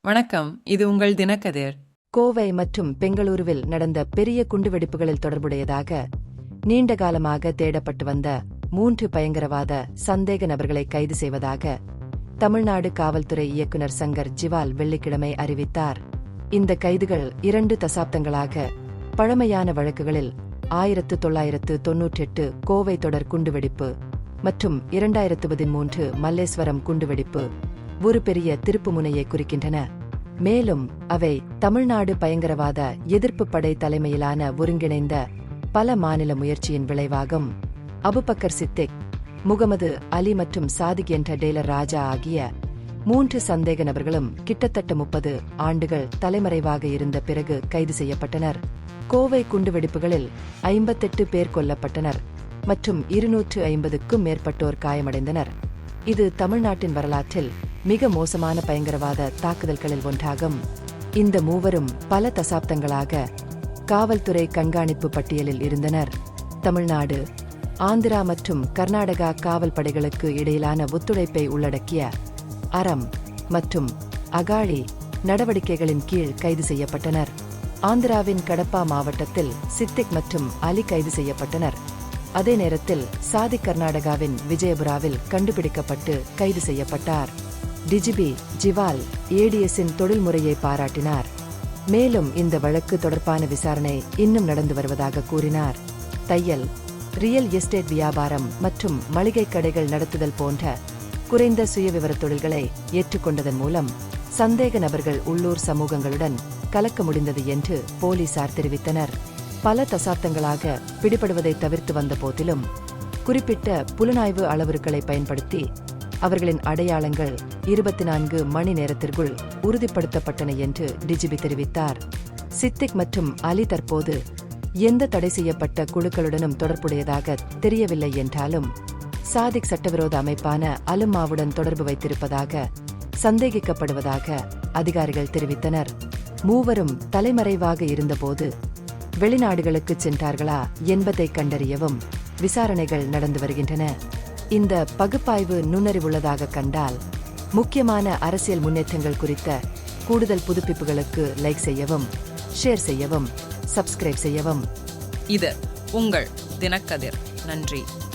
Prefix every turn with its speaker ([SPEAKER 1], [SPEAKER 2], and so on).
[SPEAKER 1] வணக்கம், இது உங்கள் தினக்கதிர்.
[SPEAKER 2] கோவை மற்றும் பெங்களூருவில் நடந்த பெரிய குண்டுவெடிப்புகளில் தொடர்புடையதாக நீண்ட காலமாக தேடப்பட்டு வந்த 3 பயங்கரவாத சந்தேக நபர்களை கைது செய்வதாக தமிழ்நாடு காவல்துறை இயக்குநர் சங்கர் ஜிவால் வெள்ளிக்கிழமை அறிவித்தார். இந்த கைதுகள் 2 தசாப்தங்களாக பழமையான வழக்குகளில் 1998 கோவை தொடர் குண்டுவெடிப்பு மற்றும் 2013 மல்லேஸ்வரம் குண்டுவெடிப்பு ஒரு பெரிய திருப்புமுனையை குறிக்கின்றன. மேலும் அவை தமிழ்நாடு பயங்கரவாத எதிர்ப்பு படை தலைமையிலான ஒருங்கிணைந்த பல மாநில முயற்சியின் விளைவாகும். அபுபக்கர் சித்திக், முகமது அலி மற்றும் சாதிக் என்ற டேலர் ராஜா ஆகிய 3 சந்தேக நபர்களும் கிட்டத்தட்ட 30 ஆண்டுகள் தலைமறைவாக இருந்த பிறகு கைது செய்யப்பட்டனர். கோவை குண்டுவெடிப்புகளில் 58 பேர் கொல்லப்பட்டனர் மற்றும் 250க்கும் மேற்பட்டோர் காயமடைந்தனர். இது தமிழ்நாட்டின் வரலாற்றில் மிக மோசமான பயங்கரவாத தாக்குதல்களில் ஒன்றாகும். இந்த மூவரும் பல தசாப்தங்களாக காவல்துறை கண்காணிப்பு பட்டியலில் இருந்தனர். தமிழ்நாடு, ஆந்திரா மற்றும் கர்நாடகா காவல் படைகளுக்கு இடையிலான ஒத்துழைப்பை உள்ளடக்கிய அறம் மற்றும் அகாளி நடவடிக்கைகளின் கீழ் கைது செய்யப்பட்டனர். ஆந்திராவின் கடப்பா மாவட்டத்தில் சித்திக் மற்றும் அலி கைது செய்யப்பட்டனர். அதே நேரத்தில் சாதிக் கர்நாடகாவின் விஜயபுராவில் கண்டுபிடிக்கப்பட்டு கைது செய்யப்பட்டார். டிஜிபி ஜிவால் ஏடிஎஸின் தொழில்முறையை பாராட்டினார். மேலும் இந்த வழக்கு தொடர்பான விசாரணை இன்னும் நடந்து வருவதாக கூறினார். தையல், ரியல் எஸ்டேட் வியாபாரம் மற்றும் மளிகை கடைகள் நடத்துதல் போன்ற குறைந்த சுயவிவர தொழில்களை ஏற்றுக்கொண்டதன் மூலம் சந்தேக நபர்கள் உள்ளூர் சமூகங்களுடன் கலக்க முடிந்தது என்று போலீசார் தெரிவித்தனர். பல தசாப்தங்களாக பிடிபடுவதை தவிர்த்து வந்த போதிலும் குறிப்பிட்ட புலனாய்வு அளவுருக்களை பயன்படுத்தி அவர்களின் அடையாளங்கள் 24 மணி நேரத்திற்குள் உறுதிப்படுத்தப்பட்டன என்று டிஜிபி தெரிவித்தார். சித்திக் மற்றும் அலி தற்போது எந்த தடை செய்யப்பட்ட குழுக்களுடனும் தொடர்புடையதாக தெரியவில்லை என்றாலும் சாதிக் சட்டவிரோத அமைப்பான அலுமாவுடன் தொடர்பு வைத்திருப்பதாக சந்தேகிக்கப்படுவதாக அதிகாரிகள் தெரிவித்தனர். மூவரும் தலைமறைவாக இருந்தபோது வெளிநாடுகளுக்கு சென்றார்களா என்பதை கண்டறியவும் விசாரணைகள் நடந்து வருகின்றன. இந்த பகுப்பாய்வு நுண்ணறிவுள்ளதாக கண்டால் முக்கியமான அரசியல் முன்னேற்றங்கள் குறித்த கூடுதல் புதுப்பிப்புகளுக்கு லைக் செய்யவும், ஷேர் செய்யவும், சப்ஸ்கிரைப் செய்யவும்.
[SPEAKER 1] இது உங்கள் தினக்கதிர். நன்றி.